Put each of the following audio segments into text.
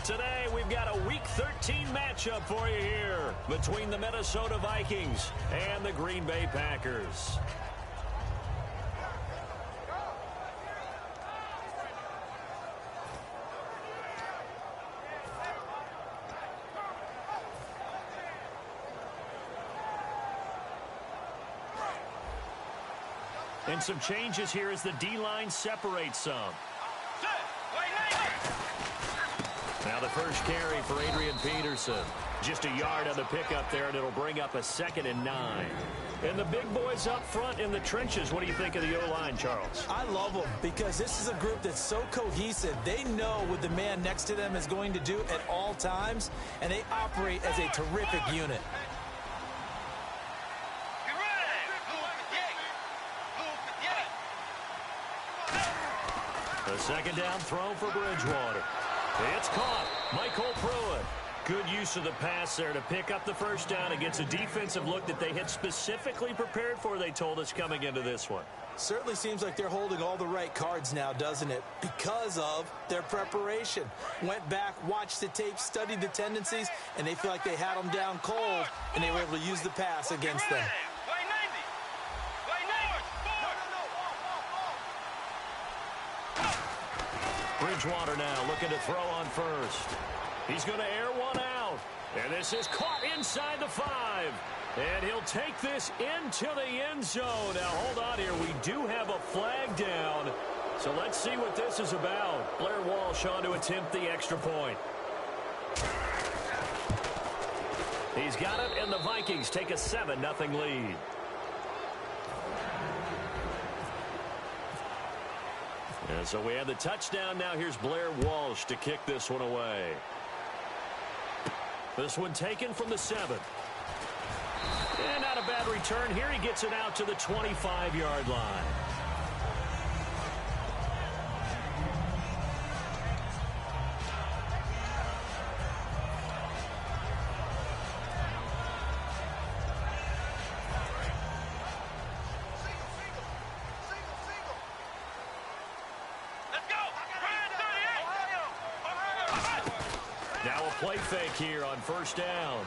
Today, we've got a Week 13 matchup for you here between the Minnesota Vikings and the Green Bay Packers. And some changes here as the D-line separates some. Now the first carry for Adrian Peterson. Just a yard on the pickup there, and it'll bring up a 2nd and 9. And the big boys up front in the trenches. What do you think of the O-line, Charles? I love them because this is a group that's so cohesive. They know what the man next to them is going to do at all times, and they operate as a terrific unit. The second down throw for Bridgewater. It's caught. Michael Pruitt. Good use of the pass there to pick up the first down against a defensive look that they had specifically prepared for, they told us, coming into this one. Certainly seems like they're holding all the right cards now, doesn't it? Because of their preparation. Went back, watched the tape, studied the tendencies, and they feel like they had them down cold, and they were able to use the pass against them. Bridgewater now looking to throw on first. He's going to air one out. And this is caught inside the 5. And he'll take this into the end zone. Now, hold on here. We do have a flag down. So let's see what this is about. Blair Walsh on to attempt the extra point. He's got it, and the Vikings take a 7-0 lead. And so we have the touchdown. Now here's Blair Walsh to kick this one away. This one taken from the 7. And not a bad return here. He gets it out to the 25-yard line. Play fake here on first down.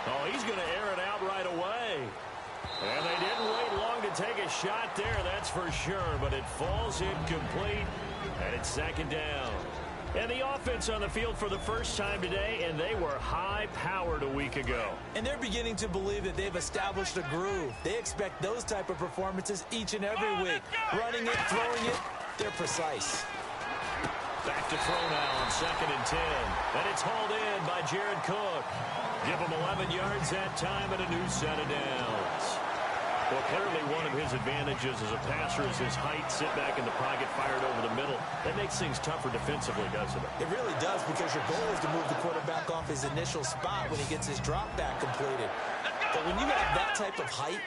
Oh, he's going to air it out right away. And they didn't wait long to take a shot there, that's for sure. But it falls incomplete, and it's 2nd down. And the offense on the field for the first time today, and they were high-powered a week ago. And they're beginning to believe that they've established a groove. They expect those type of performances each and every week. Running it, throwing it, they're precise. Back to throw now on 2nd and 10. And it's hauled in by Jared Cook. Give him 11 yards that time and a new set of downs. Well, clearly one of his advantages as a passer is his height. Sit back in the pocket, fired over the middle. That makes things tougher defensively, doesn't it? It really does, because your goal is to move the quarterback off his initial spot when he gets his drop back completed. But when you have that type of height,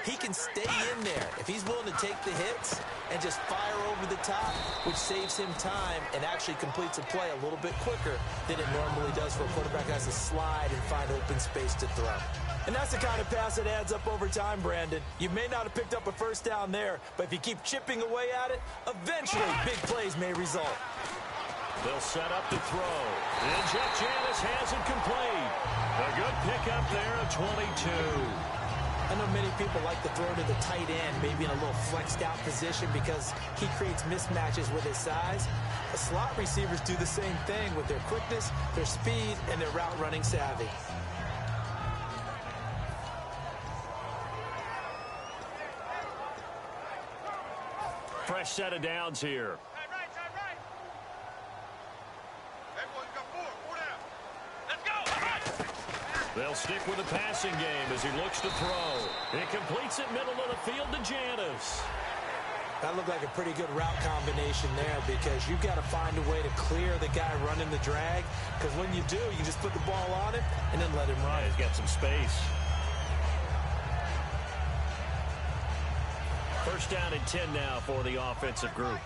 he can stay in there if he's willing to take the hits and just fire over the top, which saves him time and actually completes a play a little bit quicker than it normally does for a quarterback who has to slide and find open space to throw. And that's the kind of pass that adds up over time, Brandon. You may not have picked up a first down there, but if you keep chipping away at it, eventually big plays may result. They'll set up the throw. And Jeff Janis has it complete. A good pickup there at 22. I know many people like to throw to the tight end, maybe in a little flexed out position because he creates mismatches with his size. The slot receivers do the same thing with their quickness, their speed, and their route running savvy. Fresh set of downs here. They'll stick with the passing game as he looks to throw. It completes it middle of the field to Janis. That looked like a pretty good route combination there, because you've got to find a way to clear the guy running the drag, because when you do, you just put the ball on him and then let him run. Yeah, he's got some space. First down and 10 now for the offensive group.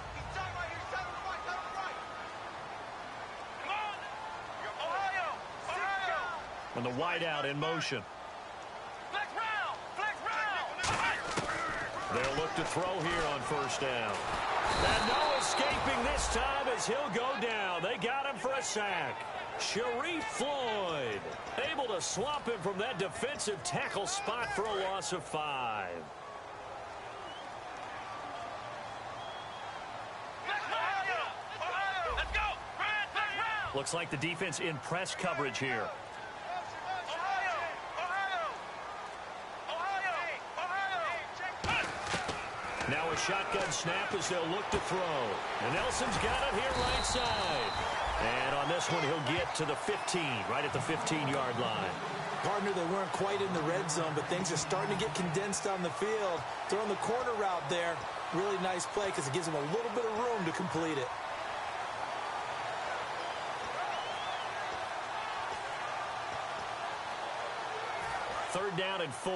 And the wideout in motion. They'll look to throw here on first down. And no escaping this time as he'll go down. They got him for a sack. Sharif Floyd able to swamp him from that defensive tackle spot for a loss of 5. Looks like the defense in press coverage here. Now a shotgun snap as they'll look to throw. And Nelson's got it here right side. And on this one, he'll get to the 15, right at the 15-yard line. Partner, they weren't quite in the red zone, but things are starting to get condensed on the field. Throwing the corner route there, really nice play because it gives them a little bit of room to complete it. Third down and 4.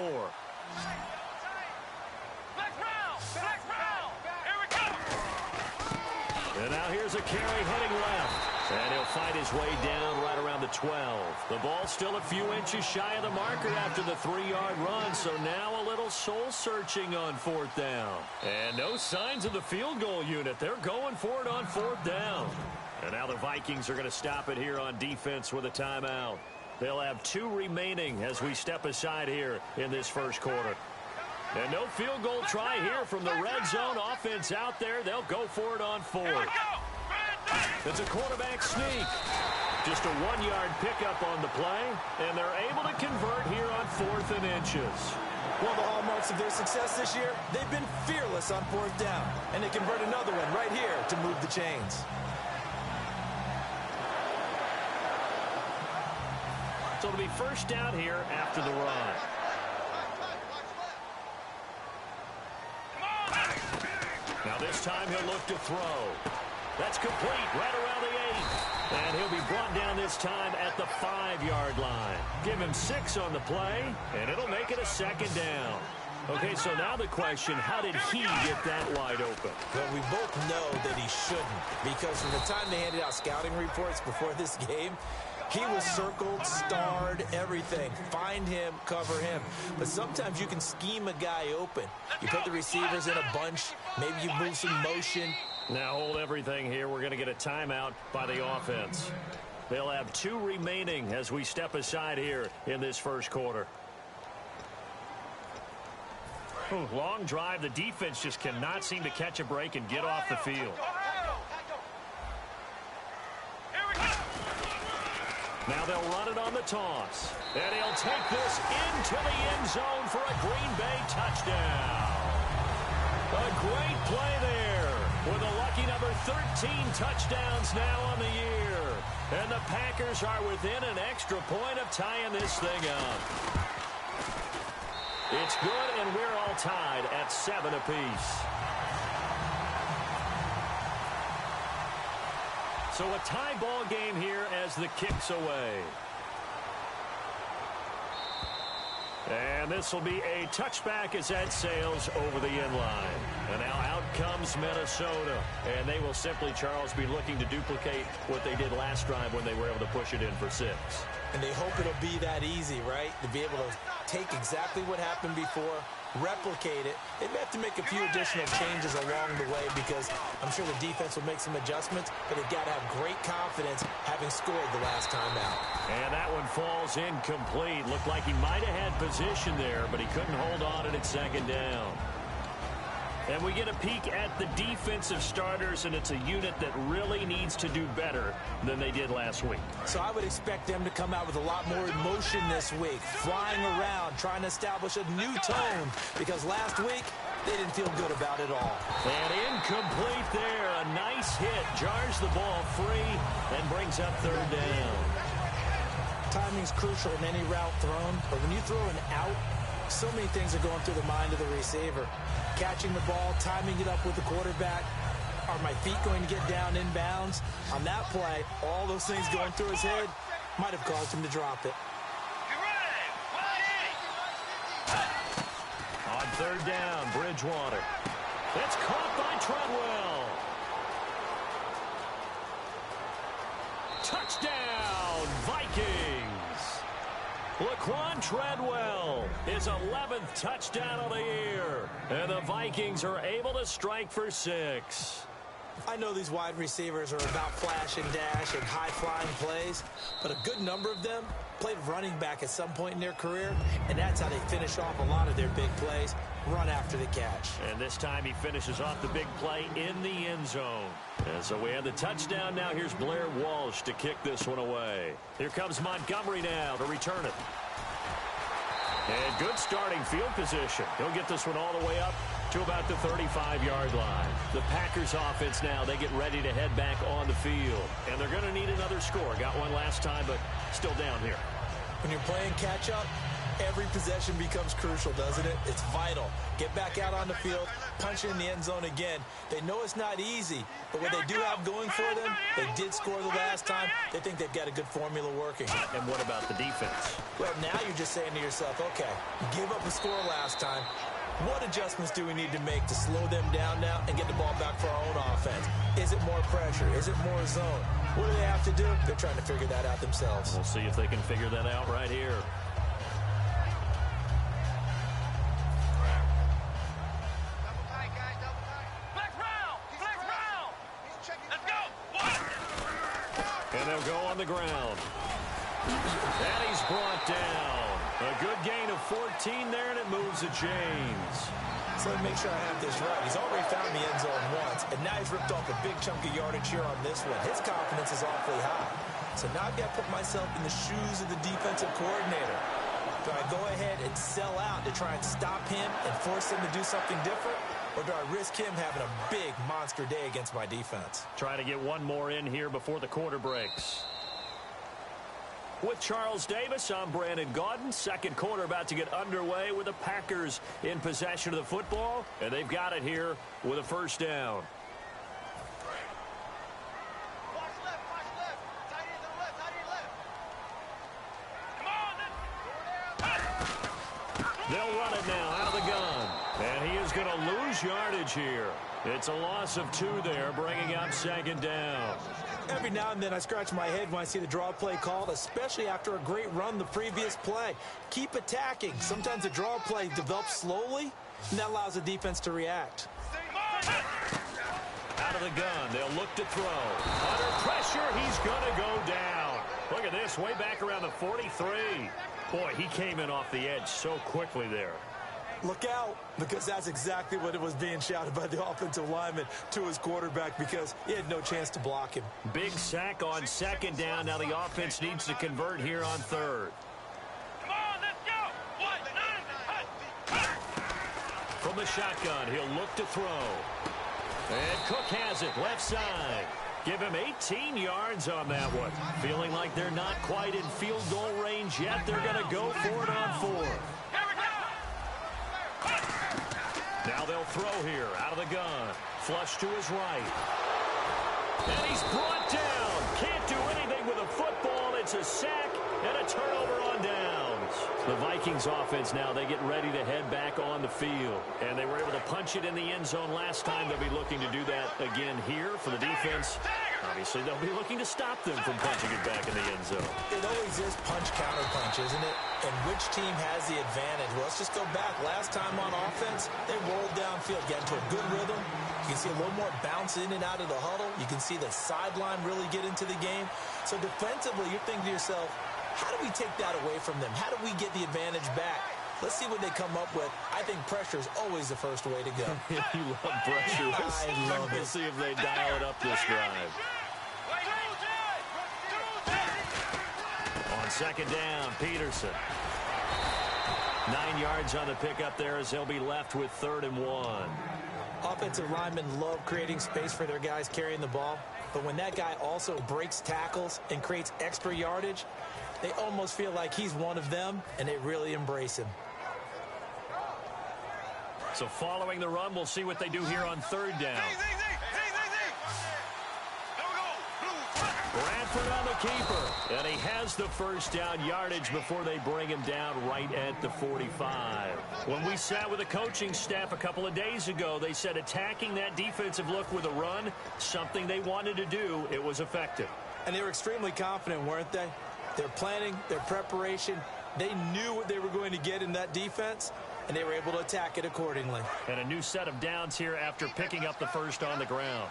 And now here's a carry heading left. And he'll fight his way down right around the 12. The ball still a few inches shy of the marker after the 3-yard run. So now a little soul-searching on 4th down. And no signs of the field goal unit. They're going for it on 4th down. And now the Vikings are going to stop it here on defense with a timeout. They'll have 2 remaining as we step aside here in this first quarter. And no field goal try here from the red zone. Offense out there. They'll go for it on 4th. It's a quarterback sneak. Just a 1-yard pickup on the play. And they're able to convert here on 4th and inches. One of the hallmarks of their success this year, they've been fearless on 4th down. And they convert another one right here to move the chains. So it'll be first down here after the run. Now this time he'll look to throw. That's complete right around the 8. And he'll be brought down this time at the 5-yard line. Give him 6 on the play, and it'll make it a 2nd down. Okay, so now the question, how did he get that wide open? Well, we both know that he shouldn't, because from the time they handed out scouting reports before this game, he was circled, starred, everything. Find him, cover him. But sometimes you can scheme a guy open. You put the receivers in a bunch. Maybe you move some motion. Now hold everything here. We're going to get a timeout by the offense. They'll have 2 remaining as we step aside here in this first quarter. Long drive. The defense just cannot seem to catch a break and get off the field. Now they'll run it on the toss. And he'll take this into the end zone for a Green Bay touchdown. A great play there with a lucky number 13 touchdowns now on the year. And the Packers are within an extra point of tying this thing up. It's good, and we're all tied at 7 apiece. So a tie ball game here as the kick's away. And this will be a touchback as that sails over the end line. And now out comes Minnesota. And they will simply, Charles, be looking to duplicate what they did last drive when they were able to push it in for 6. And they hope it'll be that easy, right? To be able to take exactly what happened before, replicate it. They may have to make a few additional changes along the way because I'm sure the defense will make some adjustments, but they've got to have great confidence having scored the last time out. And that one falls incomplete. Looked like he might have had position there, but he couldn't hold on and it's 2nd down. And we get a peek at the defensive starters, and it's a unit that really needs to do better than they did last week. So I would expect them to come out with a lot more emotion this week, flying around, trying to establish a new tone, because last week they didn't feel good about it all. And incomplete there. A nice hit. Jars the ball free and brings up 3rd down. Timing's crucial in any route thrown, but when you throw an out, so many things are going through the mind of the receiver. Catching the ball, timing it up with the quarterback. Are my feet going to get down inbounds? On that play, all those things going through his head might have caused him to drop it. On 3rd down, Bridgewater. It's caught by Treadwell. Touchdown, Vikings. Laquan Treadwell, his 11th touchdown of the year. And the Vikings are able to strike for 6. I know these wide receivers are about flash and dash and high-flying plays, but a good number of them played running back at some point in their career, and that's how they finish off a lot of their big plays, run after the catch. And this time he finishes off the big play in the end zone. And so we have the touchdown. Now here's Blair Walsh to kick this one away. Here comes Montgomery now to return it. And good starting field position. He'll get this one all the way up to about the 35-yard line. The Packers offense now, they get ready to head back on the field. And they're going to need another score. Got one last time, but still down here. When you're playing catch-up, every possession becomes crucial, doesn't it? It's vital. Get back out on the field, punch it in the end zone again. They know it's not easy, but what they do have going for them, they did score the last time. They think they've got a good formula working. And what about the defense? Well, now you're just saying to yourself, okay, you gave up a score last time. What adjustments do we need to make to slow them down now and get the ball back for our own offense? Is it more pressure? Is it more zone? What do they have to do? They're trying to figure that out themselves. We'll see if they can figure that out right here. And they'll go on the ground. And he's brought down. A good gain of 14 there, and it moves to James. So let me make sure I have this right. He's already found the end zone once, and now he's ripped off a big chunk of yardage here on this one. His confidence is awfully high. So now I've got to put myself in the shoes of the defensive coordinator. Do I go ahead and sell out to try and stop him and force him to do something different? Or do I risk him having a big monster day against my defense? Try to get one more in here before the quarter breaks. With Charles Davis, I'm Brandon Gaudin. Second quarter about to get underway with the Packers in possession of the football. And they've got it here with a first down. They'll run it now out of the gun. And he is going to lose yardage here. It's a loss of 2 there, bringing up second down. Every now and then I scratch my head when I see the draw play called, especially after a great run the previous play. Keep attacking. Sometimes the draw play develops slowly, and that allows the defense to react. Out of the gun, they'll look to throw. Under pressure, he's going to go down. Look at this, way back around the 43. Boy, he came in off the edge so quickly there. Look out, because that's exactly what it was being shouted by the offensive lineman to his quarterback, because he had no chance to block him. Big sack on second down. Now the offense needs to convert here on third. Come on, let's go. From the shotgun, he'll look to throw. And Cook has it, left side. Give him 18 yards on that one. Feeling like they're not quite in field goal range yet. They're going to go for it on 4. Now they'll throw here out of the gun. Flush to his right. And he's brought down. Can't do anything with a football. It's a sack and a turnover on downs. The Vikings offense now, they get ready to head back on the field. And they were able to punch it in the end zone last time. They'll be looking to do that again here for the defense. Obviously, they'll be looking to stop them from punching it back in the end zone. It always is punch-counter-punch, isn't it? And which team has the advantage? Well, let's just go back. Last time on offense, they rolled downfield, got into a good rhythm. You can see a little more bounce in and out of the huddle. You can see the sideline really get into the game. So defensively, you're thinking to yourself, how do we take that away from them? How do we get the advantage back? Let's see what they come up with. I think pressure is always the first way to go. You love pressure. I love it. We'll see if they dial it up this drive. On second down, Peterson. 9 yards on the pickup there as they'll be left with 3rd and 1. Offensive linemen love creating space for their guys carrying the ball, but when that guy also breaks tackles and creates extra yardage, they almost feel like he's one of them, and they really embrace him. So following the run, we'll see what they do here on 3rd down. Bradford on the keeper, and he has the first down yardage before they bring him down right at the 45. When we sat with the coaching staff a couple of days ago, they said attacking that defensive look with a run, something they wanted to do, it was effective. And they were extremely confident, weren't they? Their planning, their preparation, They knew what they were going to get in that defense, and they were able to attack it accordingly. And a new set of downs here after picking up the first on the ground.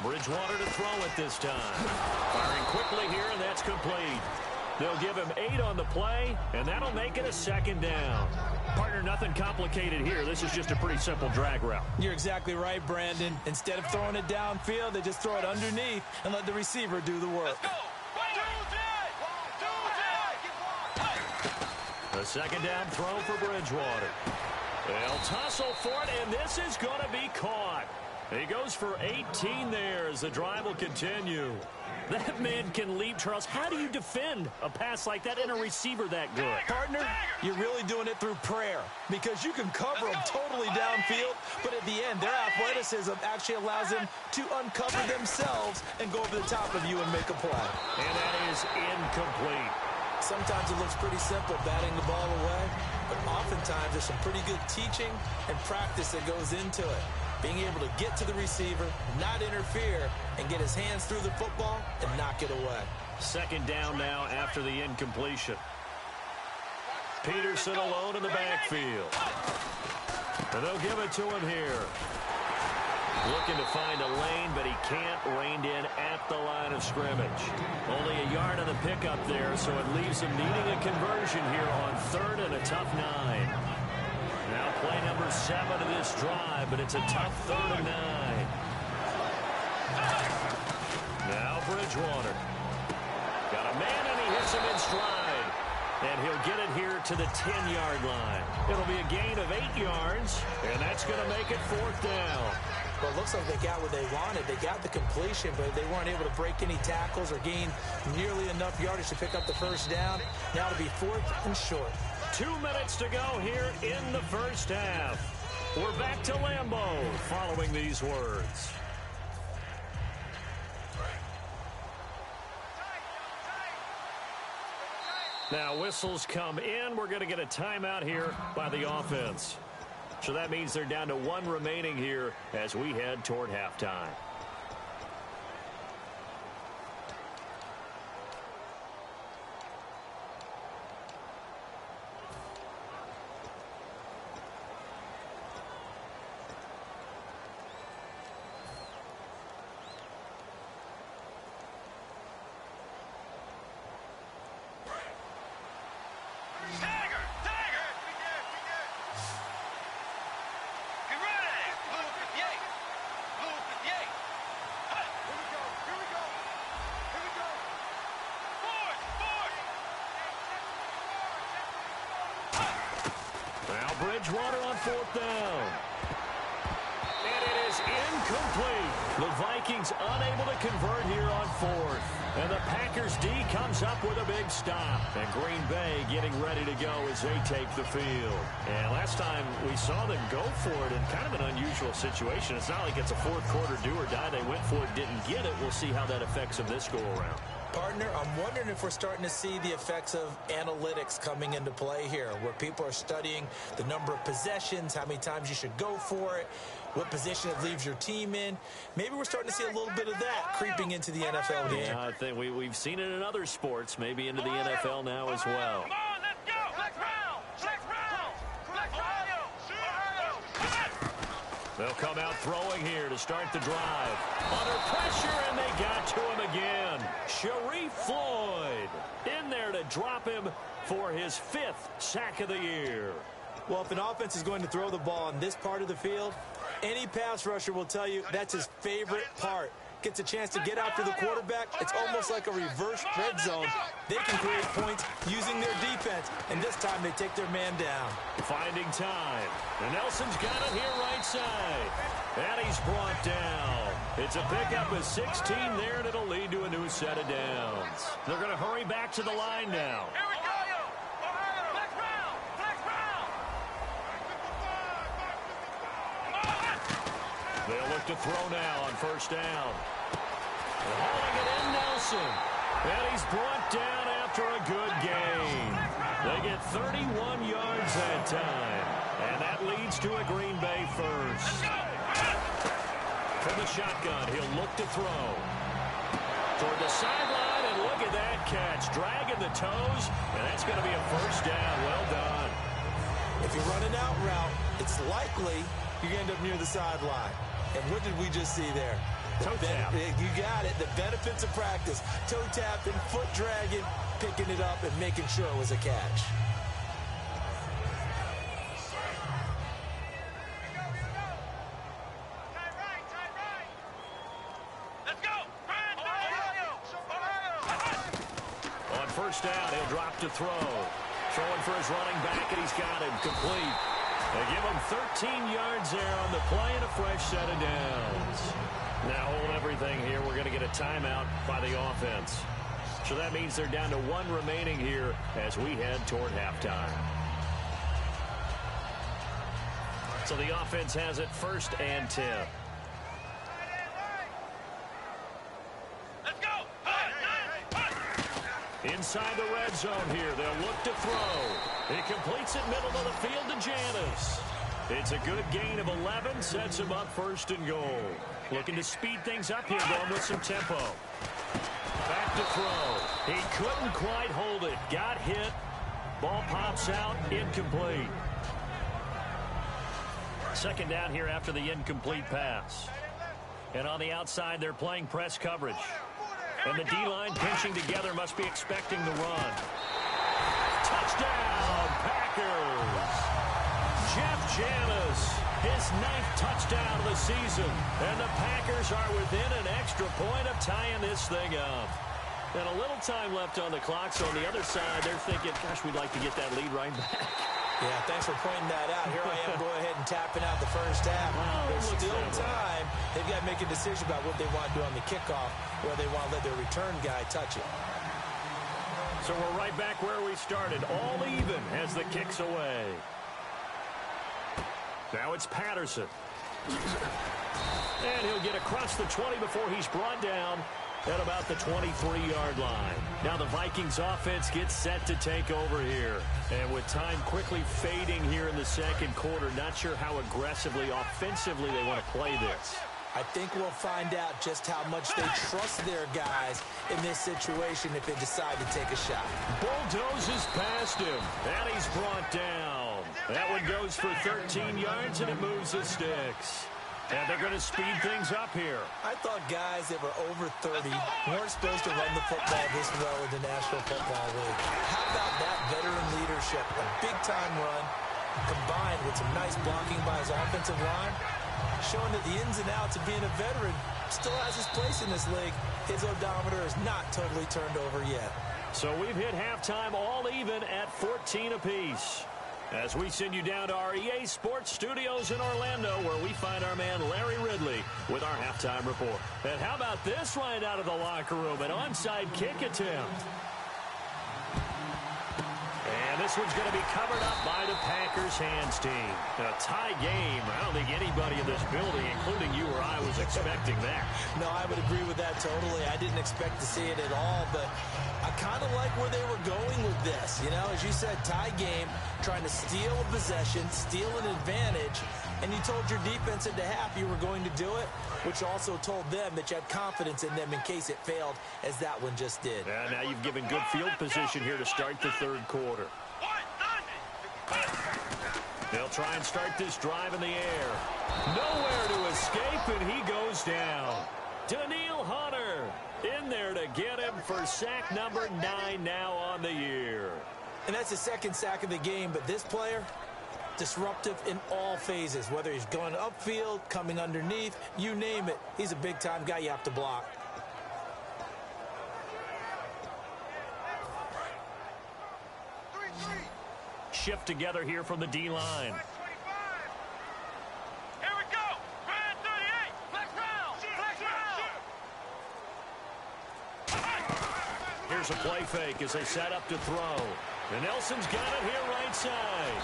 Bridgewater to throw it this time. Firing quickly here, and that's complete. They'll give him 8 on the play, and that'll make it a second down. Partner, nothing complicated here. This is just a pretty simple drag route. You're exactly right, Brandon. Instead of throwing it downfield, they just throw it underneath and let the receiver do the work. A second down throw for Bridgewater. They'll tussle for it, and this is going to be caught. He goes for 18 there as the drive will continue. That man can leap, Charles. How do you defend a pass like that and a receiver that good? Partner, you're really doing it through prayer because you can cover them totally downfield, but at the end, their athleticism actually allows them to uncover themselves and go over the top of you and make a play. And that is incomplete. Sometimes it looks pretty simple, batting the ball away, but oftentimes there's some pretty good teaching and practice that goes into it. Being able to get to the receiver, not interfere, and get his hands through the football and knock it away. Second down now after the incompletion. Peterson alone in the backfield. And they'll give it to him here. Looking to find a lane, but he can't. Reined in at the line of scrimmage. Only a yard on the pickup there, so it leaves him needing a conversion here on 3rd and a tough 9. Now play number 7 of this drive, but it's a tough 3rd and 9. Now Bridgewater. Got a man, and he hits him in stride. And he'll get it here to the 10-yard line. It'll be a gain of 8 yards, and that's going to make it 4th down. Well, it looks like they got what they wanted. They got the completion, but they weren't able to break any tackles or gain nearly enough yardage to pick up the first down. Now it'll be 4th and short. 2 minutes to go here in the first half. We're back to Lambeau following these words. Now whistles come in. We're going to get a timeout here by the offense. So that means they're down to 1 remaining here as we head toward halftime. Bridgewater on 4th down. And it is incomplete. The Vikings unable to convert here on 4th. And the Packers D comes up with a big stop. And Green Bay getting ready to go as they take the field. And last time we saw them go for it in kind of an unusual situation. It's not like it's a 4th quarter do or die. They went for it, didn't get it. We'll see how that affects them this go-around. Partner, I'm wondering if we're starting to see the effects of analytics coming into play here, where people are studying the number of possessions, how many times you should go for it, what position it leaves your team in. Maybe we're starting to see a little bit of that creeping into the NFL game. Yeah, I think we've seen it in other sports, maybe into the NFL now as well. Come on, let's go. Next round. Next round. Next round. They'll come out throwing here to start the drive. Under pressure, and they got to him again. Sharif Floyd in there to drop him for his 5th sack of the year. Well, if an offense is going to throw the ball on this part of the field, any pass rusher will tell you that's his favorite part. Gets a chance to get after the quarterback. It's almost like a reverse red zone. They can create points using their defense, and this time they take their man down. Finding time. And Nelson's got it here right side. And he's brought down. It's a pickup of 16 there, and it'll lead to a new set of downs. They're going to hurry back to the line now. Here we go. Next round. Next round. They'll look to throw now on 1st down. Hauling it in, Nelson. And he's brought down after a good gain. They get 31 yards that time. And that leads to a Green Bay first. From the shotgun, he'll look to throw. Toward the sideline. at that catch. Dragging the toes, and that's going to be a first down. Well done. If you run an out route, it's likely you end up near the sideline. And what did we just see there? Toe tap. You got it. The benefits of practice. Toe tapping, foot dragging, picking it up, and making sure it was a catch. On first down, he'll drop to throw. Throwing for his running back, and he's got him complete. They give him 13 yards there on the play and a fresh set of downs. Now hold everything here. We're going to get a timeout by the offense. So that means they're down to one remaining here as we head toward halftime. So the offense has it 1st and 10. Let's go. Inside the red zone here. They'll look to throw. He completes it middle of the field to Janis. It's a good gain of 11. Sets him up 1st and goal. Looking to speed things up here, going with some tempo. Back to throw. He couldn't quite hold it. Got hit. Ball pops out. Incomplete. 2nd down here after the incomplete pass. And on the outside, they're playing press coverage. And the D-line pinching together, must be expecting the run. Touchdown, Packers! Jeff Janis, his 9th touchdown of the season. And the Packers are within an extra point of tying this thing up. And a little time left on the clock, so on the other side, they're thinking, gosh, we'd like to get that lead right back. Yeah, thanks for pointing that out. Here I am, go ahead and tapping out the first half. There's still time. They've got to make a decision about what they want to do on the kickoff, where they want to let their return guy touch it. So we're right back where we started, all even as the kick's away. Now it's Patterson. And he'll get across the 20 before he's brought down at about the 23-yard line. Now the Vikings offense gets set to take over here. And with time quickly fading here in the 2nd quarter, not sure how aggressively, offensively they want to play this. I think we'll find out just how much they trust their guys in this situation if they decide to take a shot. Bulldozes past him, and he's brought down. That one goes for 13 yards, and it moves the sticks. And they're going to speed things up here. I thought guys that were over 30 weren't supposed to run the football this well in the National Football League. How about that veteran leadership? A big-time run combined with some nice blocking by his offensive line, showing that the ins and outs of being a veteran still has his place in this league. His odometer is not totally turned over yet. So we've hit halftime all even at 14 apiece. As we send you down to our EA Sports Studios in Orlando, where we find our man Larry Ridley with our halftime report. And how about this right out of the locker room? An onside kick attempt. And this one's going to be covered up by the Packers hands team. A tie game. I don't think anybody in this building, including you or I, was expecting that. No, I would agree with that totally. I didn't expect to see it at all, but I kind of like where they were going with this. You know, as you said, tie game, trying to steal a possession, steal an advantage, and you told your defense at the half you were going to do it, which also told them that you had confidence in them in case it failed, as that one just did. And now you've given good field position here to start the 3rd quarter. They'll try and start this drive in the air. Nowhere to escape, and he goes down. Daniil Hunter in there to get him for sack number 9 now on the year. And that's the 2nd sack of the game, but this player, disruptive in all phases, whether he's going upfield, coming underneath, you name it. He's a big-time guy you have to block. Shift together here from the D-line. Here we go. Red 38. Flex round. Flex round. Here's a play fake as they set up to throw. And Nelson's got it here right side.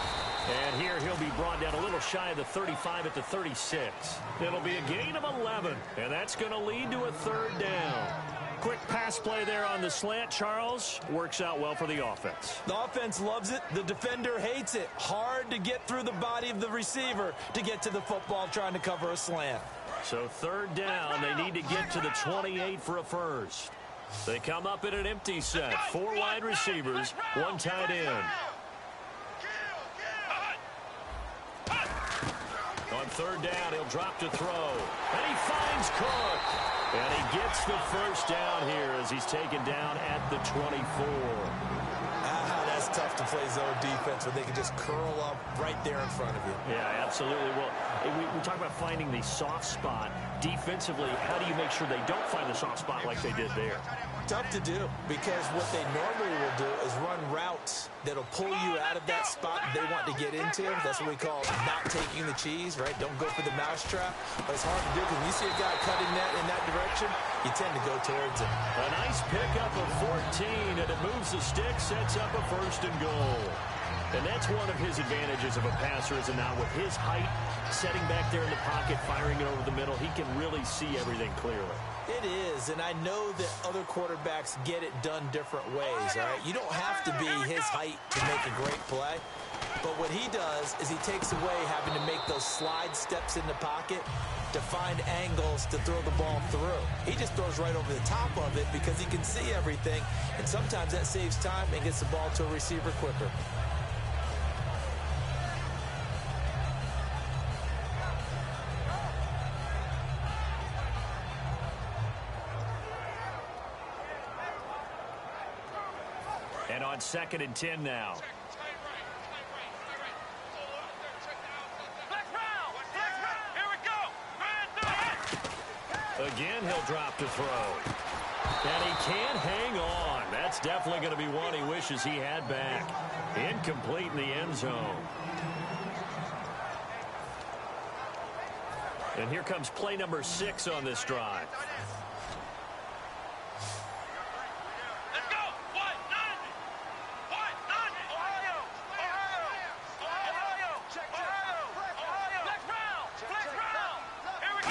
And here he'll be brought down a little shy of the 35 at the 36. It'll be a gain of 11. And that's going to lead to a 3rd down. Quick pass play there on the slant, Charles. Works out well for the offense. The offense loves it. The defender hates it. Hard to get through the body of the receiver to get to the football trying to cover a slant. So 3rd down. They need to get to the 28 for a first. They come up in an empty set. 4 wide receivers, 1 tight end. On 3rd down, he'll drop to throw. And he finds Cook. And he gets the first down here as he's taken down at the 24. That's tough to play zone defense when they can just curl up right there in front of you. Yeah, absolutely. Well, we talk about finding the soft spot. Defensively, how do you make sure they don't find the soft spot like they did there? Tough to do, because what they normally will do is run routes that'll pull you out of that spot they want to get into. That's what we call not taking the cheese, right? Don't go for the mousetrap. But it's hard to do because when you see a guy cutting that in that direction, you tend to go towards him. A nice pickup of 14, and it moves the stick, sets up a 1st and goal. And that's one of his advantages of a passer, is now with his height, setting back there in the pocket, firing it over the middle, he can really see everything clearly. It is, and I know that other quarterbacks get it done different ways, all right? You don't have to be his height to make a great play, but what he does is he takes away having to make those slide steps in the pocket to find angles to throw the ball through. He just throws right over the top of it because he can see everything, and sometimes that saves time and gets the ball to a receiver quicker. And on 2nd and 10 now. Again, he'll drop to throw. And he can't hang on. That's definitely going to be one he wishes he had back. Incomplete in the end zone. And here comes play number 6 on this drive.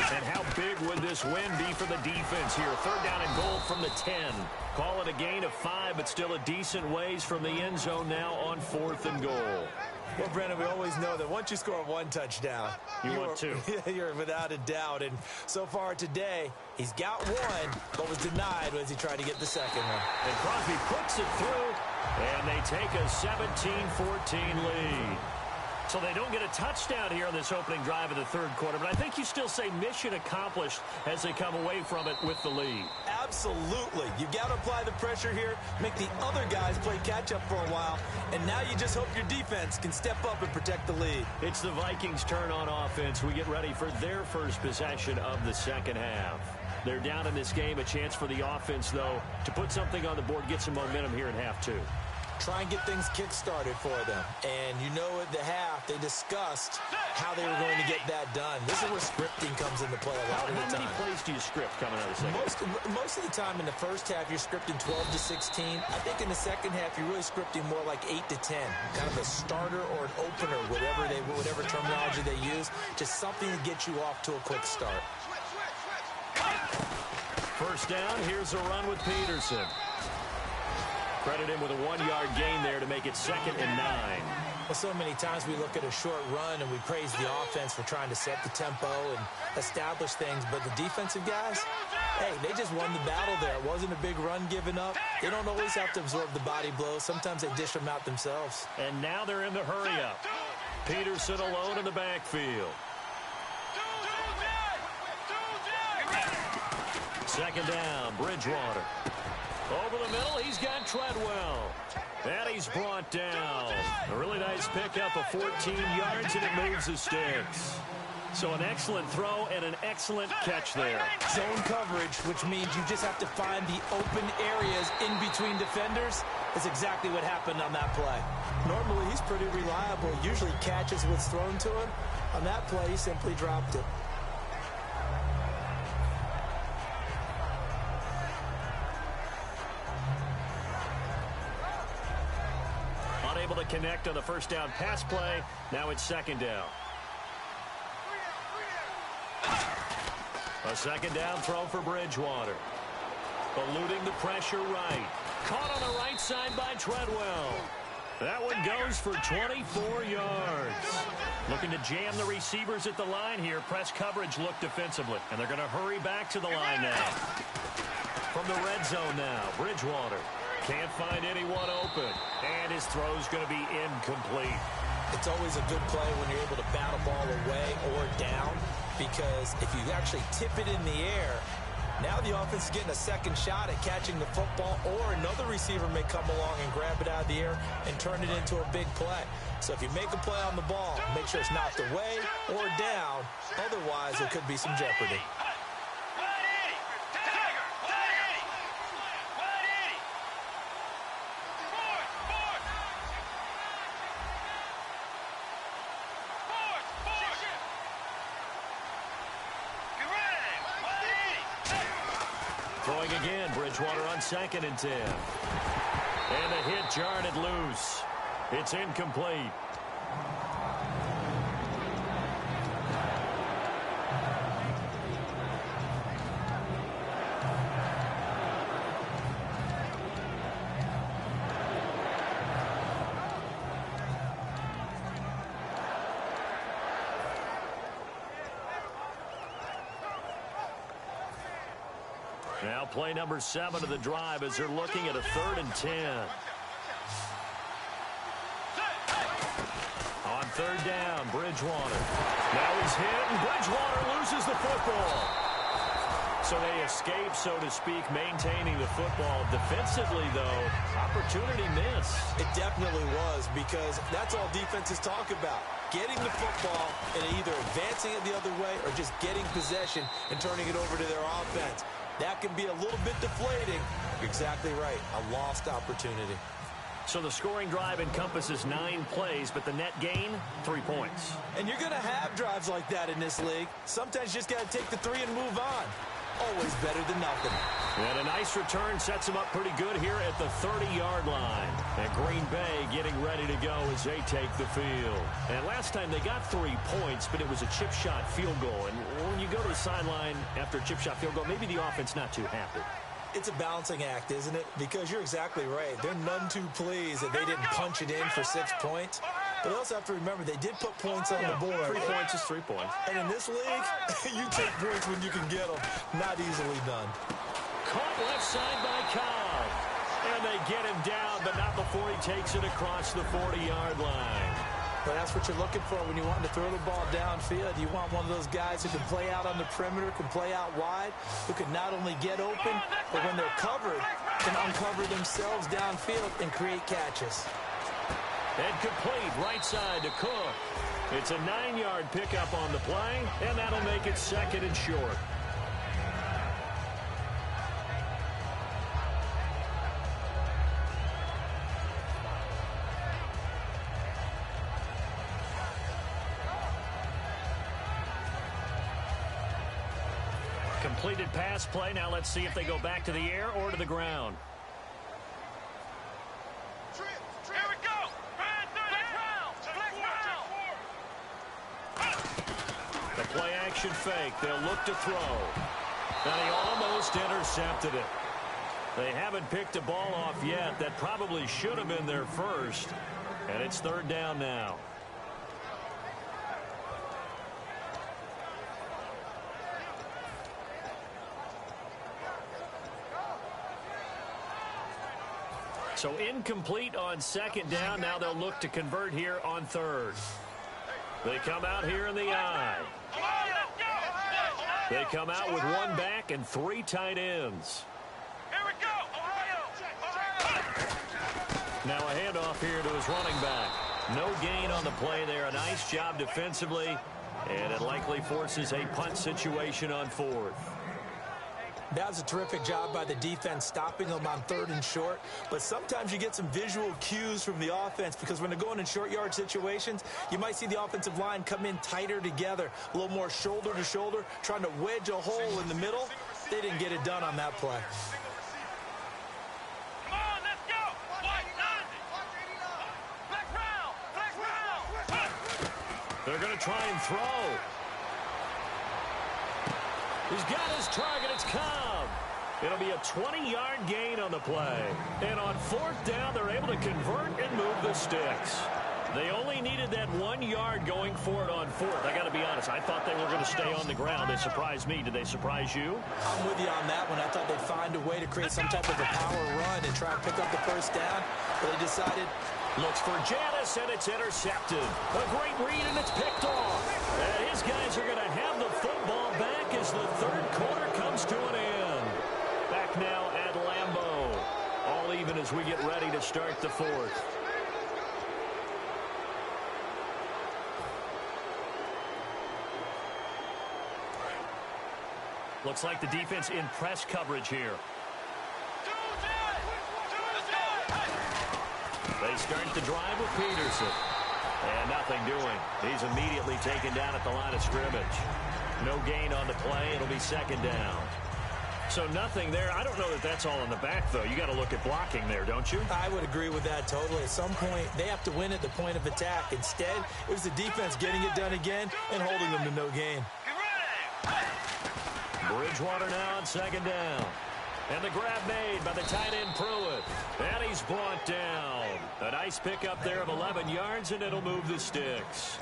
And how big would this win be for the defense here? 3rd down and goal from the 10. Call it a gain of 5, but still a decent ways from the end zone now on 4th and goal. Well, Brandon, we always know that once you score 1 touchdown, you want 2. You're without a doubt. And so far today, he's got 1, but was denied as he tried to get the 2nd one. And Crosby puts it through, and they take a 17-14 lead. So they don't get a touchdown here on this opening drive of the 3rd quarter, but I think you still say mission accomplished as they come away from it with the lead. Absolutely. You've got to apply the pressure here, make the other guys play catch-up for a while, and now you just hope your defense can step up and protect the lead. It's the Vikings' turn on offense. We get ready for their first possession of the 2nd half. They're down in this game. A chance for the offense, though, to put something on the board, get some momentum here in half 2. Try and get things kick-started for them. And you know at the half, they discussed how they were going to get that done. This is where scripting comes into play a lot of the time. How many plays do you script coming out of the second? Most of the time in the first half, you're scripting 12 to 16. I think in the second half, you're really scripting more like 8 to 10. Kind of a starter or an opener, whatever terminology they use. Just something to get you off to a quick start. 1st down, here's a run with Peterson. Credit him with a 1-yard gain there to make it 2nd and 9. Well, so many times we look at a short run and we praise the offense for trying to set the tempo and establish things, but the defensive guys, hey, they just won the battle there. It wasn't a big run given up. They don't always have to absorb the body blows. Sometimes they dish them out themselves. And now they're in the hurry-up. Peterson alone in the backfield. 2nd down, Bridgewater. Over the middle, he's got Treadwell. And he's brought down. A really nice pickup of 14 yards, and it moves the sticks. So an excellent throw and an excellent catch there. Zone coverage, which means you just have to find the open areas in between defenders. That's exactly what happened on that play. Normally, he's pretty reliable. Usually catches what's thrown to him. On that play, he simply dropped it. Unable to connect on the 1st down pass play. Now it's 2nd down. A 2nd down throw for Bridgewater. Eluding the pressure right. Caught on the right side by Treadwell. That one goes for 24 yards. Looking to jam the receivers at the line here. Press coverage look defensively. And they're going to hurry back to the line now. From the red zone now, Bridgewater can't find anyone open, and his throw's going to be incomplete. It's always a good play when you're able to bat a ball away or down, because if you actually tip it in the air, now the offense is getting a second shot at catching the football, or another receiver may come along and grab it out of the air and turn it into a big play. So if you make a play on the ball, make sure it's knocked away or down. Otherwise, there could be some jeopardy. Throwing again, Bridgewater on 2nd and 10. And a hit jarred it loose. It's incomplete. Now play number 7 of the drive as they're looking at a 3rd and 10. On 3rd down, Bridgewater. Now he's hit, and Bridgewater loses the football. So they escape, so to speak, maintaining the football. Defensively, though, opportunity missed. It definitely was, because that's all defenses talk about. Getting the football and either advancing it the other way or just getting possession and turning it over to their offense. That can be a little bit deflating. You're exactly right. A lost opportunity. So the scoring drive encompasses 9 plays, but the net gain, 3 points. And you're going to have drives like that in this league. Sometimes you just got to take the 3 and move on. Always better than nothing. And a nice return sets him up pretty good here at the 30-yard line. And Green Bay getting ready to go as they take the field. And last time they got 3 points, but it was a chip shot field goal. And when you go to the sideline after a chip shot field goal, maybe the offense not too happy. It's a balancing act, isn't it? Because you're exactly right. They're none too pleased that they didn't punch it in for 6 points. But they also have to remember they did put points on the board. 3 points is 3 points. And in this league, you take points when you can get them. Not easily done. Caught left side by Cobb. And they get him down, but not before he takes it across the 40-yard line. But that's what you're looking for when you want to throw the ball downfield. You want one of those guys who can play out on the perimeter, can play out wide, who can not only get open, but when they're covered, can uncover themselves downfield and create catches. And complete right side to Cook. It's a 9-yard pickup on the play, and that'll make it 2nd and short. Completed pass play. Now let's see if they go back to the air or to the ground. Here we go. The play action fake. They'll look to throw. And he almost intercepted it. They haven't picked a ball off yet. That probably should have been their first. And it's 3rd down now. So incomplete on 2nd down. Now they'll look to convert here on 3rd. They come out here in the I. They come out with 1 back and 3 tight ends. Here we go. Now a handoff here to his running back. No gain on the play there. A nice job defensively. And it likely forces a punt situation on 4th. That was a terrific job by the defense stopping them on 3rd and short. But sometimes you get some visual cues from the offense, because when they're going in short yard situations, you might see the offensive line come in tighter together, a little more shoulder to shoulder, trying to wedge a hole in the middle. They didn't get it done on that play. Come on, let's go. White nine. Black round. They're going to try and throw. He's got his target. It's Cobb. It'll be a 20-yard gain on the play. And on 4th down, they're able to convert and move the sticks. They only needed that 1 yard going for it on 4th. I got to be honest. I thought they were going to stay on the ground. They surprised me. Did they surprise you? I'm with you on that one. I thought they'd find a way to create some type of a power run and try and pick up the first down, but they decided. Looks for Janis, and it's intercepted. A great read, and it's picked off. And his guys are going to have the football back as the third quarter comes to an end. Back now at Lambeau. All even as we get ready to start the fourth. Looks like the defense in press coverage here. They start the drive with Peterson. And nothing doing. He's immediately taken down at the line of scrimmage. No gain on the play. It'll be second down. So nothing there. I don't know that that's all in the back, though. You got to look at blocking there, don't you? I would agree with that totally. At some point, they have to win at the point of attack. Instead, it was the defense getting it done again and holding them to no gain. Bridgewater now on second down. And the grab made by the tight end Pruitt. And he's brought down. A nice pickup there of 11 yards, and it'll move the sticks.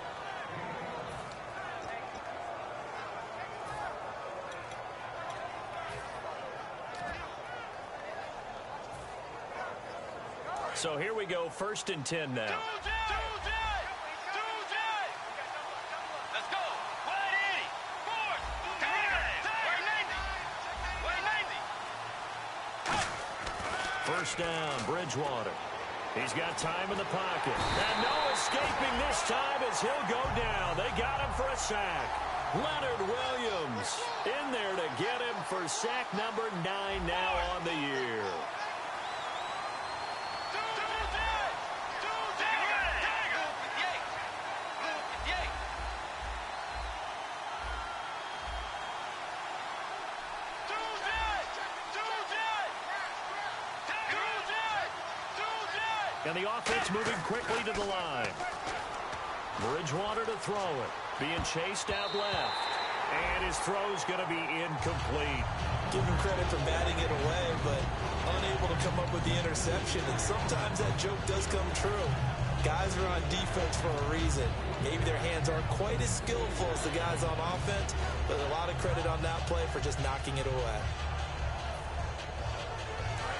So here we go, 1st and 10 now. First down, Bridgewater. He's got time in the pocket. And no escaping this time as he'll go down. They got him for a sack. Leonard Williams in there to get him for sack number 9 now on the year. And the offense moving quickly to the line. Bridgewater to throw it. Being chased out left. And his throw's going to be incomplete. Give him credit for batting it away, but unable to come up with the interception. And sometimes that joke does come true. Guys are on defense for a reason. Maybe their hands aren't quite as skillful as the guys on offense, but a lot of credit on that play for just knocking it away.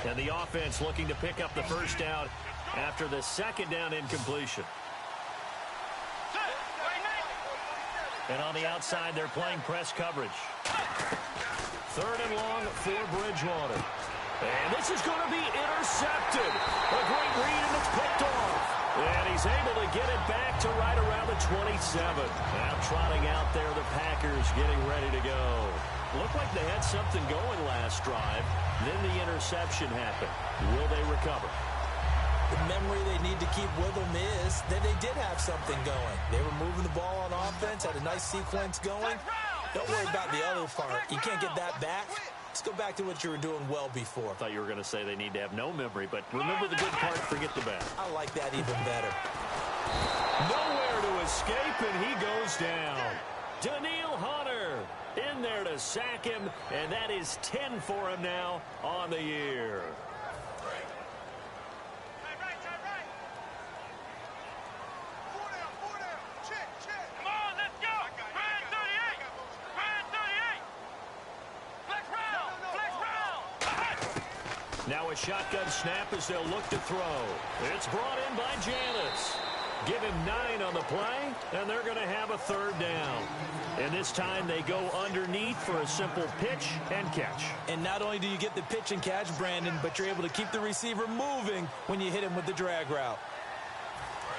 And the offense looking to pick up the first down after the second down incompletion. And on the outside, they're playing press coverage. 3rd and long for Bridgewater. And this is going to be intercepted. A great read, and it's picked off. And he's able to get it back to right around the 27. Now trotting out there, the Packers getting ready to go. Looked like they had something going last drive. Then the interception happened. Will they recover? The memory they need to keep with them is that they did have something going. They were moving the ball on offense, had a nice sequence going. Don't worry about the other part. You can't get that back. Let's go back to what you were doing well before. I thought you were going to say they need to have no memory, but remember the good part, forget the bad. I like that even better. Nowhere to escape, and he goes down. Daniil Hunter in there to sack him, and that is 10 for him now on the year. Now a shotgun snap as they'll look to throw. It's brought in by Janis. Give him 9 on the play, and they're going to have a 3rd down. And this time they go underneath for a simple pitch and catch. And not only do you get the pitch and catch, Brandon, but you're able to keep the receiver moving when you hit him with the drag route.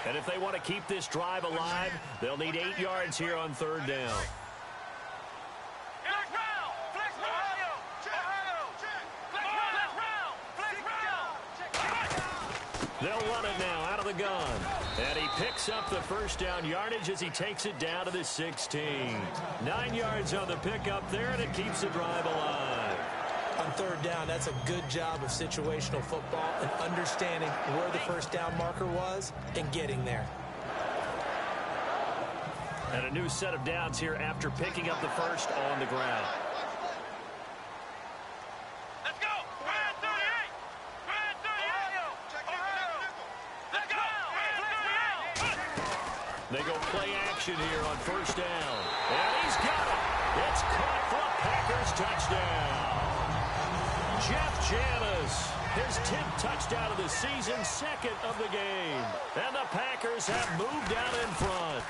And if they want to keep this drive alive, they'll need 8 yards here on 3rd down. They'll run it now out of the gun. And he picks up the first down yardage as he takes it down to the 16. 9 yards on the pickup there, and it keeps the drive alive. On 3rd down, that's a good job of situational football and understanding where the first down marker was and getting there. And a new set of downs here after picking up the first on the ground. They go play action here on 1st down. And he's got it. It's caught for a Packers touchdown. Jeff Janis, his 10th touchdown of the season, second of the game. And the Packers have moved out in front.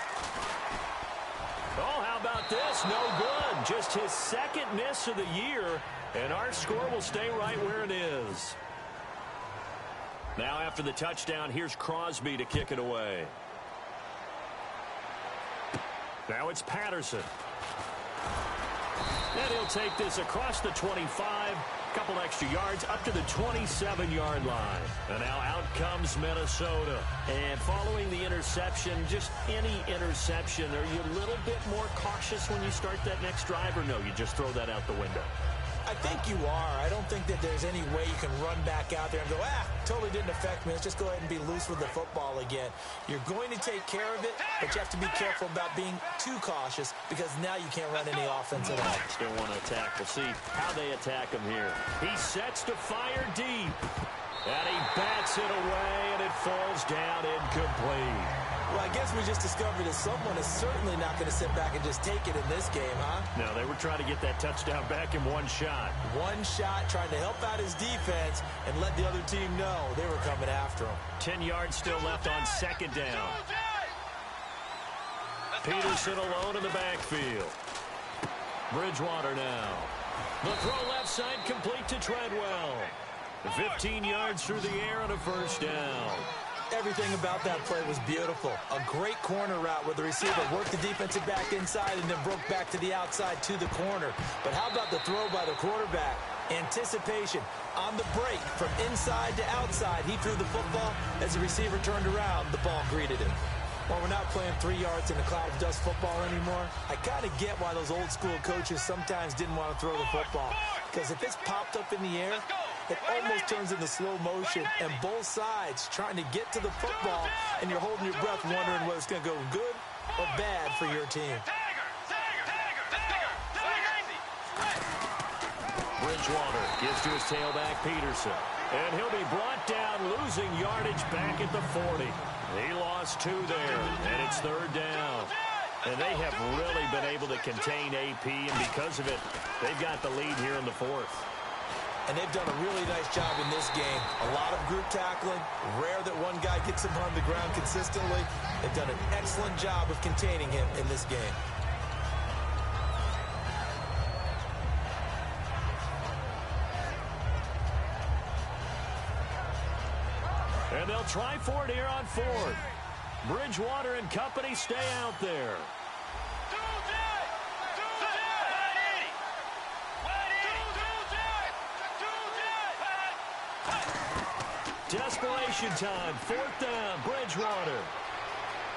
Oh, how about this? No good. Just his second miss of the year, and our score will stay right where it is. Now after the touchdown, here's Crosby to kick it away. Now it's Patterson. And he'll take this across the 25, couple extra yards up to the 27-yard line. And now out comes Minnesota. And following the interception, just any interception, are you a little bit more cautious when you start that next drive, or no, you just throw that out the window? I think you are. I don't think that there's any way you can run back out there and go, totally didn't affect me. Let's just go ahead and be loose with the football again. You're going to take care of it, but you have to be careful about being too cautious because now you can't run any offense at all. Still want to attack. We'll see how they attack him here. He sets to fire deep. And he bats it away, and it falls down incomplete. Well, I guess we just discovered that someone is certainly not going to sit back and just take it in this game, huh? No, they were trying to get that touchdown back in one shot. One shot, trying to help out his defense and let the other team know they were coming after him. 10 yards still left on second down. Peterson alone in the backfield. Bridgewater now. The throw left side complete to Treadwell. 15 yards through the air and a first down. Everything about that play was beautiful. A great corner route where the receiver worked the defensive back inside and then broke back to the outside to the corner. But how about the throw by the quarterback? Anticipation on the break from inside to outside. He threw the football. As the receiver turned around, the ball greeted him. While we're not playing 3 yards in a cloud of dust football anymore, I kind of get why those old school coaches sometimes didn't want to throw the football. Because if it's popped up in the air, it almost turns into slow motion, and both sides trying to get to the football, and you're holding your breath wondering whether it's going to go good or bad for your team. Bridgewater gives to his tailback, Peterson. And he'll be brought down, losing yardage back at the 40. He lost 2 there, and it's third down. And they have really been able to contain AP, and because of it, they've got the lead here in the fourth. And they've done a really nice job in this game. A lot of group tackling. Rare that one guy gets him on the ground consistently. They've done an excellent job of containing him in this game. And they'll try for it here on fourth. Bridgewater and company stay out there. Desperation time. Fourth down. Bridgewater.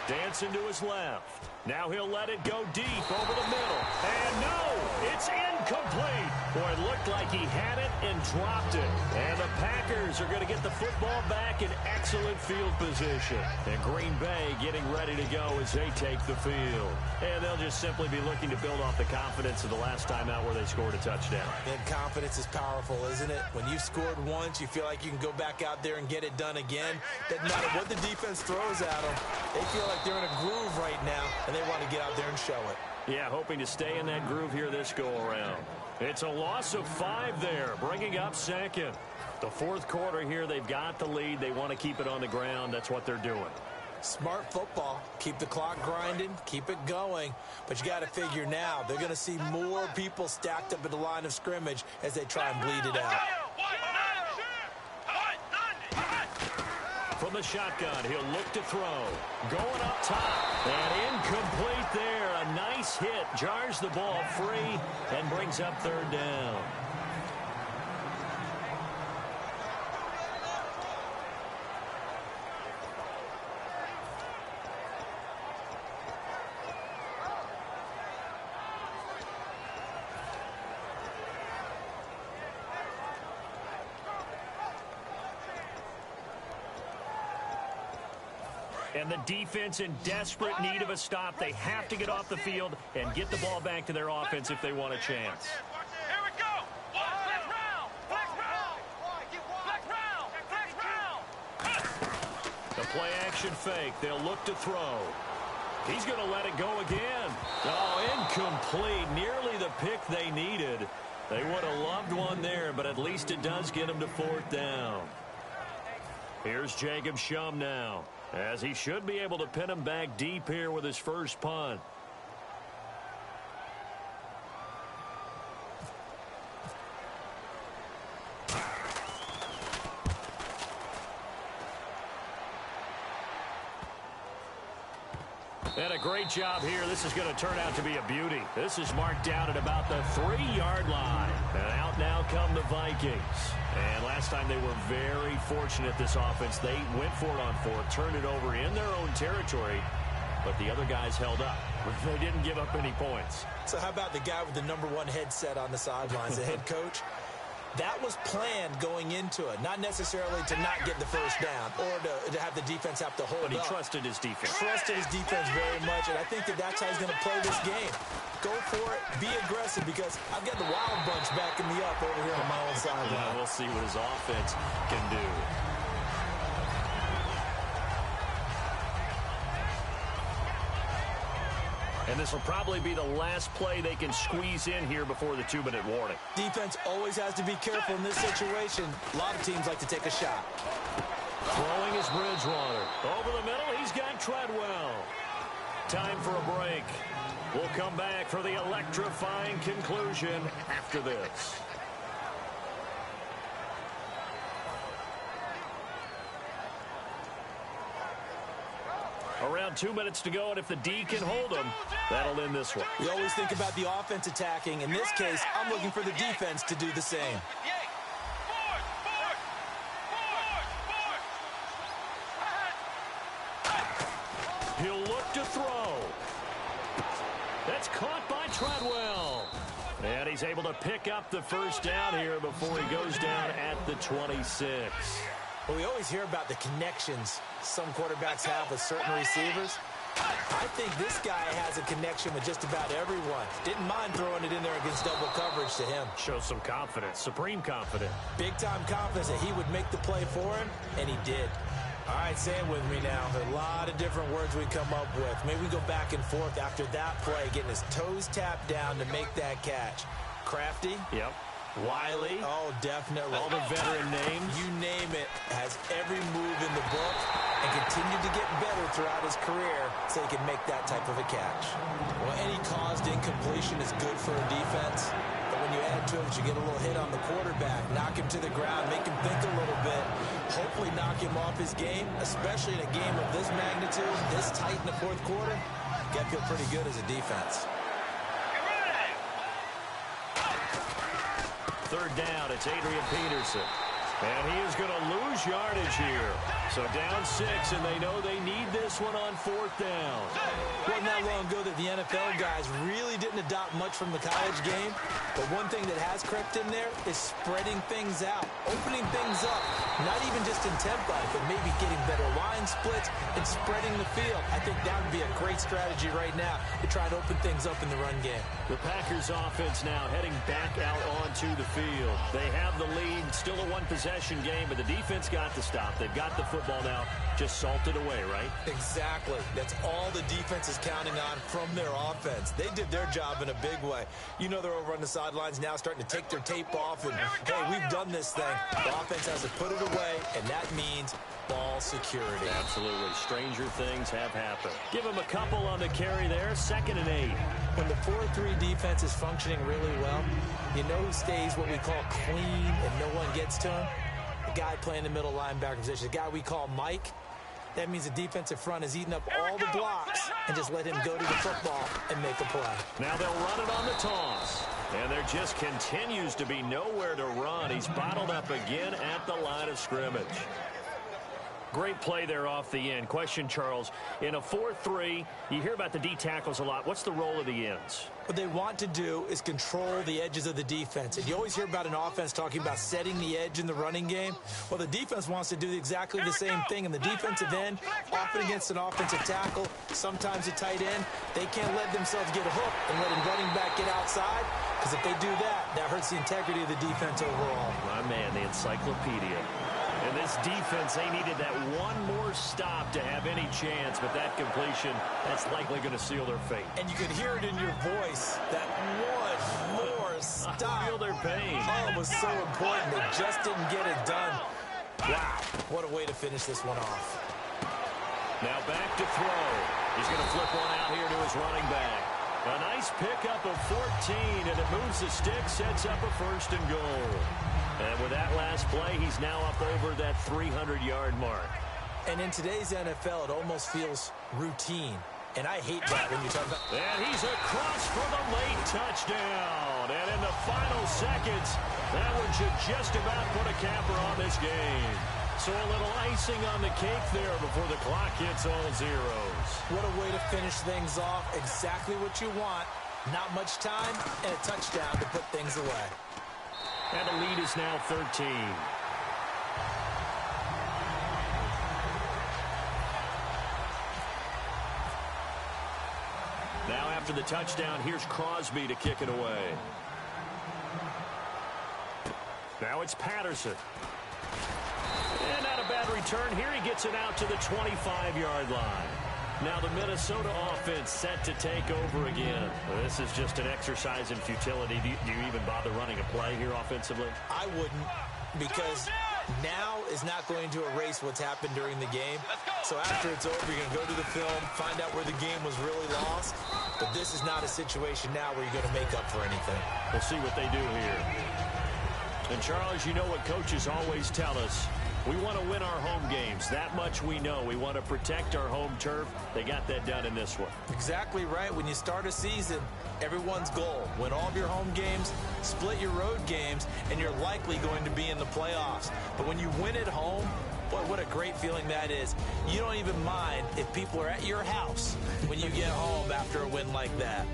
Dancing to his left. Now he'll let it go deep over the middle. And no, it's incomplete. Boy, it looked like he had it and dropped it. And the Packers are going to get the football back in excellent field position. And Green Bay getting ready to go as they take the field. And they'll just simply be looking to build off the confidence of the last time out where they scored a touchdown. And confidence is powerful, isn't it? When you've scored once, you feel like you can go back out there and get it done again. Doesn't matter what the defense throws at them. They feel like they're in a groove right now, and they want to get out there and show it. Yeah, hoping to stay in that groove here this go-around. It's a loss of 5 there, bringing up second. The fourth quarter here, they've got the lead. They want to keep it on the ground. That's what they're doing. Smart football. Keep the clock grinding. Keep it going. But you got to figure now, they're going to see more people stacked up at the line of scrimmage as they try and bleed it out. From the shotgun, he'll look to throw. Going up top. And incomplete there. A nice hit. Jars the ball free and brings up third down. And the defense in desperate need of a stop. They have to get off the field and get the ball back to their offense if they want a chance. Here we go. Flex round. Flex round. Flex round. The play action fake. They'll look to throw. He's going to let it go again. Oh, incomplete. Nearly the pick they needed. They would have loved one there, but at least it does get them to 4th down. Here's Jacob Shum now, as he should be able to pin him back deep here with his first punt. And a great job here. This is going to turn out to be a beauty. This is marked down at about the 3-yard line. And out now come the Vikings. And last time they were very fortunate, this offense. They went for it on 4th, turned it over in their own territory, but the other guys held up. They didn't give up any points. So how about the guy with the #1 headset on the sidelines, the head coach? That was planned going into it, not necessarily to not get the first down or to have the defense have to hold up. But he trusted his defense. Trusted his defense very much, and I think that's how he's going to play this game. Go for it, be aggressive, because I've got the wild bunch backing me up over here on my own sideline. Yeah, we'll see what his offense can do. And this will probably be the last play they can squeeze in here before the 2-minute warning. Defense always has to be careful in this situation. A lot of teams like to take a shot. Throwing is Bridgewater. Over the middle, he's got Treadwell. Time for a break. We'll come back for the electrifying conclusion after this. Around 2 minutes to go, and if the D can hold them, that'll end this one. We always think about the offense attacking. In this case, I'm looking for the defense to do the same. He'll look to throw. That's caught by Treadwell. And he's able to pick up the first down here before he goes down at the 26. Well, we always hear about the connections some quarterbacks have with certain receivers. I think this guy has a connection with just about everyone. Didn't mind throwing it in there against double coverage to him. Shows some confidence, supreme confidence. Big-time confidence that he would make the play for him, and he did. All right, say it with me now. There are a lot of different words we come up with. Maybe we go back and forth after that play, getting his toes tapped down to make that catch. Crafty. Yep. Wiley. Oh, definitely. All the veteran names. You name it. Has every move in the book and continued to get better throughout his career so he can make that type of a catch. Well, any caused incompletion is good for a defense. But when you add to it, you get a little hit on the quarterback, knock him to the ground, make him think a little bit, hopefully knock him off his game, especially in a game of this magnitude, this tight in the fourth quarter. You got to feel pretty good as a defense. Third down, it's Adrian Peterson. And he is going to lose yardage here. So down 6, and they know they need this one on 4th down. Wasn't that long ago that the NFL guys really didn't adopt much from the college game. But one thing that has crept in there is spreading things out, opening things up. Not even just in tempo, but maybe getting better line splits and spreading the field. I think that would be a great strategy right now to try to open things up in the run game. The Packers offense now heading back out onto the field. They have the lead, still a one-possession game, but the defense got the stop. They've got the football now, just salted away, right? Exactly. That's all the defense is counting on from their offense. They did their job in a big way. You know they're over on the sidelines now starting to take their tape off and, hey, we've done this thing. The offense has to put it away, and that means ball security. Absolutely. Stranger things have happened. Give them a couple on the carry there, 2nd and 8. When the 4-3 defense is functioning really well, you know who stays what we call clean and no one gets to him? The guy playing the middle linebacker position, the guy we call Mike. That means the defensive front is eating up all the blocks and just let him go to the football and make a play. Now they'll run it on the toss. And there just continues to be nowhere to run. He's bottled up again at the line of scrimmage. Great play there off the end. Question, Charles, in a 4-3, you hear about the D tackles a lot. What's the role of the ends? What they want to do is control the edges of the defense. And you always hear about an offense talking about setting the edge in the running game. Well, the defense wants to do exactly the same thing. In the defensive end, often against an offensive tackle, sometimes a tight end, they can't let themselves get hooked and let a running back get outside. Because if they do that, that hurts the integrity of the defense overall. My man, the encyclopedia. And this defense, they needed that one more stop to have any chance, but that completion, that's likely going to seal their fate. And you can hear it in your voice, that one more stop. I feel their pain. Oh, it was so important. They just didn't get it done. Wow, what a way to finish this one off. Now back to throw. He's going to flip one out here to his running back. A nice pickup of 14, and it moves the stick, sets up a 1st and goal. And with that last play, he's now up over that 300-yard mark. And in today's NFL, it almost feels routine. And I hate that when you talk about... And he's across for the late touchdown. And in the final seconds, that one should just about put a capper on this game. So a little icing on the cake there before the clock hits all zeros. What a way to finish things off. Exactly what you want. Not much time and a touchdown to put things away. And the lead is now 13. Now after the touchdown, here's Crosby to kick it away. Now it's Patterson. And not a bad return here. He gets it out to the 25-yard line. Now the Minnesota offense set to take over again. Well, this is just an exercise in futility. Do you even bother running a play here offensively? I wouldn't, because now is not going to erase what's happened during the game. So after it's over, you're going to go to the film, find out where the game was really lost. But this is not a situation now where you're going to make up for anything. We'll see what they do here. And Charles, you know what coaches always tell us. We want to win our home games. That much we know. We want to protect our home turf. They got that done in this one. Exactly right. When you start a season, everyone's goal: win all of your home games, split your road games, and you're likely going to be in the playoffs. But when you win at home, boy, what a great feeling that is. You don't even mind if people are at your house when you get home after a win like that.